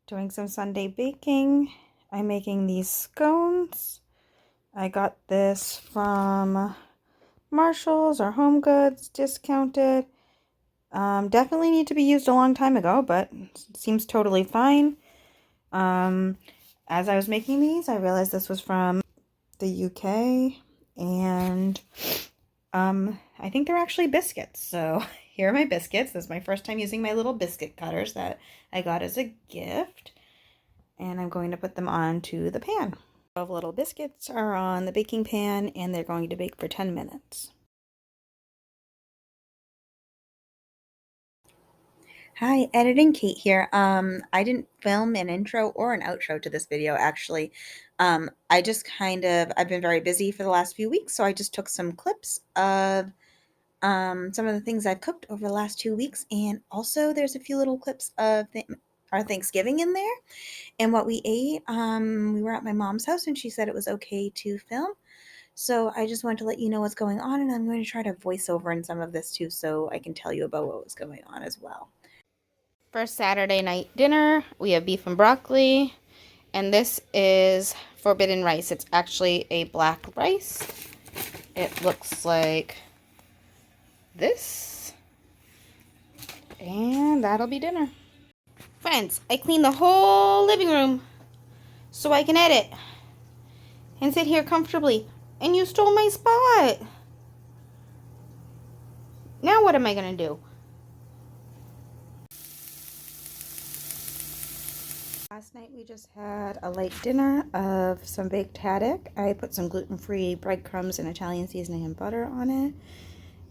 Doing some Sunday baking. I'm making these scones. I got this from Marshall's or Home Goods, discounted. Definitely need to be used a long time ago, but seems totally fine. As I was making these, I realized this was from the UK, and I think they're actually biscuits. So here are my biscuits. This is my first time using my little biscuit cutters that I got as a gift. And I'm going to put them onto the pan. 12 little biscuits are on the baking pan, and they're going to bake for 10 minutes. Hi, Editing Kate here. I didn't film an intro or an outro to this video, actually. I've been very busy for the last few weeks, so I just took some clips of some of the things I've cooked over the last 2 weeks, and also there's a few little clips of our Thanksgiving in there and what we ate. We were at my mom's house, and she said it was okay to film. So I just wanted to let you know what's going on, and I'm going to try to voice over in some of this too, so I can tell you about what was going on as well. For Saturday night dinner, we have beef and broccoli, and this is forbidden rice. It's actually a black rice. It looks like this, and that'll be dinner. Friends, I cleaned the whole living room so I can edit and sit here comfortably, and you stole my spot. Now what am I gonna do? Last night we just had a light dinner of some baked haddock. I put some gluten-free breadcrumbs and Italian seasoning and butter on it.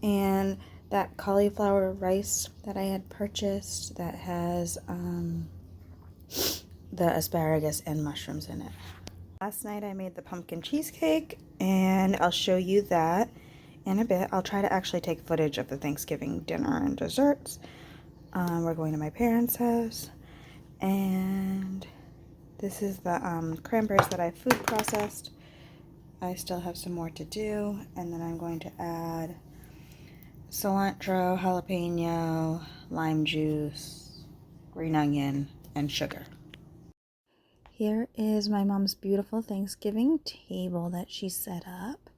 And that cauliflower rice that I had purchased that has the asparagus and mushrooms in it. Last night I made the pumpkin cheesecake, and I'll show you that in a bit. I'll try to actually take footage of the Thanksgiving dinner and desserts. We're going to my parents' house. And this is the cranberries that I food processed. I still have some more to do, and then I'm going to add cilantro, jalapeno, lime juice, green onion, and sugar. Here is my mom's beautiful Thanksgiving table that she set up.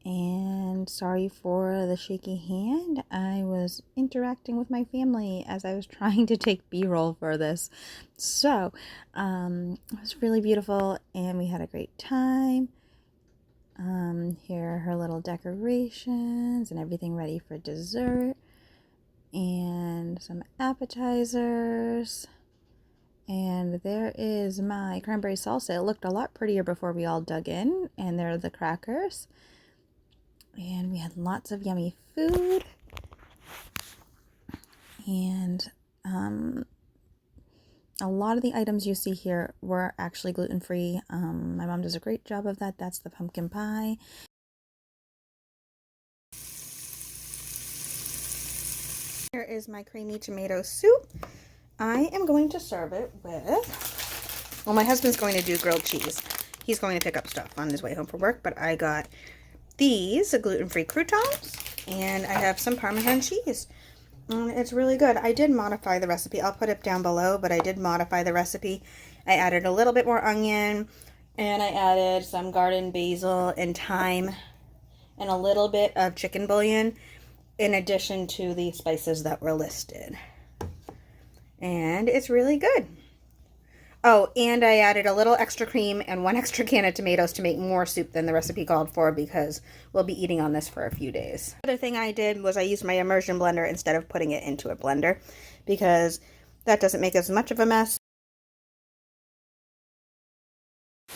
And sorry for the shaky hand. I was interacting with my family as I was trying to take B-roll for this. So, it was really beautiful, and we had a great time. Here are her little decorations and everything ready for dessert. And some appetizers. And there is my cranberry salsa. It looked a lot prettier before we all dug in. And there are the crackers. And we had lots of yummy food, and a lot of the items you see here were actually gluten-free. My mom does a great job of that. That's the pumpkin pie. Here is my creamy tomato soup. I am going to serve it with, well, my husband's going to do grilled cheese. He's going to pick up stuff on his way home from work, but I got these gluten-free croutons, and I have some Parmesan cheese. It's really good. I did modify the recipe. I'll put it down below, but I did modify the recipe. I added a little bit more onion, and I added some garden basil and thyme, and a little bit of chicken bouillon, in addition to the spices that were listed. And it's really good. Oh, and I added a little extra cream and 1 extra can of tomatoes to make more soup than the recipe called for, because we'll be eating on this for a few days. The other thing I did was I used my immersion blender instead of putting it into a blender, because that doesn't make as much of a mess.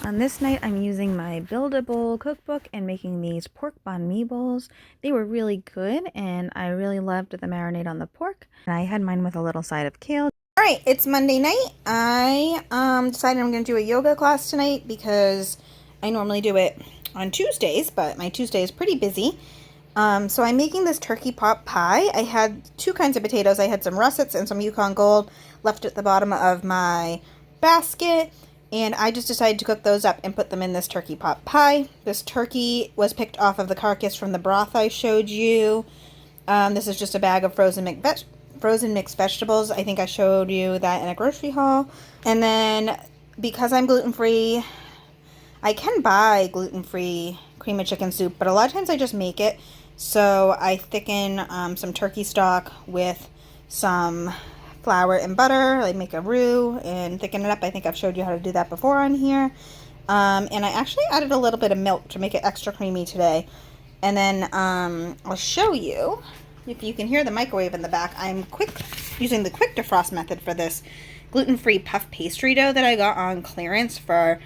On this night, I'm using my Buildable cookbook and making these pork banh mi bowls. They were really good, and I really loved the marinade on the pork. And I had mine with a little side of kale. Alright, it's Monday night. I decided I'm going to do a yoga class tonight because I normally do it on Tuesdays, but my Tuesday is pretty busy. So I'm making this turkey pot pie. I had 2 kinds of potatoes. I had some russets and some Yukon Gold left at the bottom of my basket, and I just decided to cook those up and put them in this turkey pot pie. This turkey was picked off of the carcass from the broth I showed you. This is just a bag of frozen frozen mixed vegetables. I think I showed you that in a grocery haul. And then because I'm gluten-free, I can buy gluten-free cream of chicken soup, but a lot of times I just make it. So I thicken some turkey stock with some flour and butter. I make a roux and thicken it up. I think I've showed you how to do that before on here. And I actually added a little bit of milk to make it extra creamy today. And then I'll show you, if you can hear the microwave in the back, I'm using the quick defrost method for this gluten-free puff pastry dough that I got on clearance for,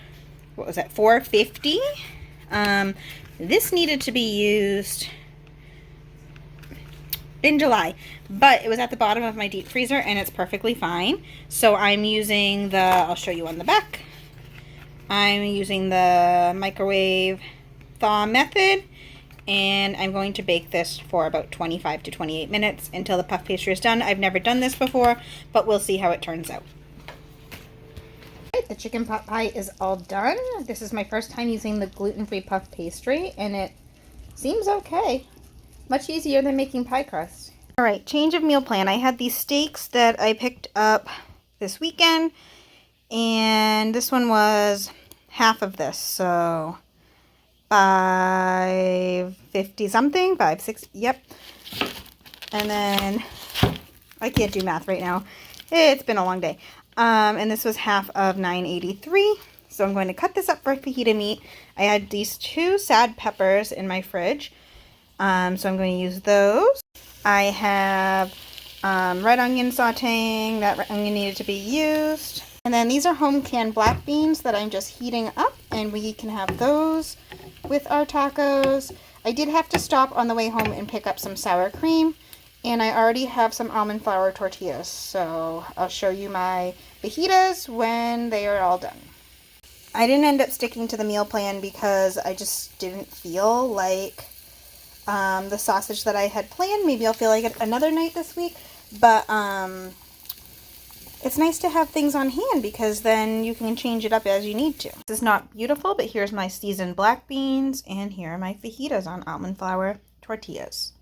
what was that, $4.50. This needed to be used in July, but it was at the bottom of my deep freezer and it's perfectly fine. So I'm using I'll show you on the back. I'm using the microwave thaw method, and I'm going to bake this for about 25 to 28 minutes until the puff pastry is done. I've never done this before, but we'll see how it turns out. The chicken pot pie is all done. This is my first time using the gluten-free puff pastry, and it seems okay. Much easier than making pie crust. All right, change of meal plan. I had these steaks that I picked up this weekend, and this one was half of this, so $5.50 something, $5.60, yep. And then I can't do math right now. It's been a long day. And this was half of $9.83. So I'm going to cut this up for fajita meat. I had these 2 sad peppers in my fridge. So I'm going to use those. I have red onion sauteing. That red onion needed to be used. And then these are home canned black beans that I'm just heating up, and we can have those with our tacos. I did have to stop on the way home and pick up some sour cream, and I already have some almond flour tortillas. So I'll show you my fajitas when they are all done. I didn't end up sticking to the meal plan because I just didn't feel like the sausage that I had planned. Maybe I'll feel like it another night this week, but it's nice to have things on hand because then you can change it up as you need to. This is not beautiful, but here's my seasoned black beans, and here are my fajitas on almond flour tortillas.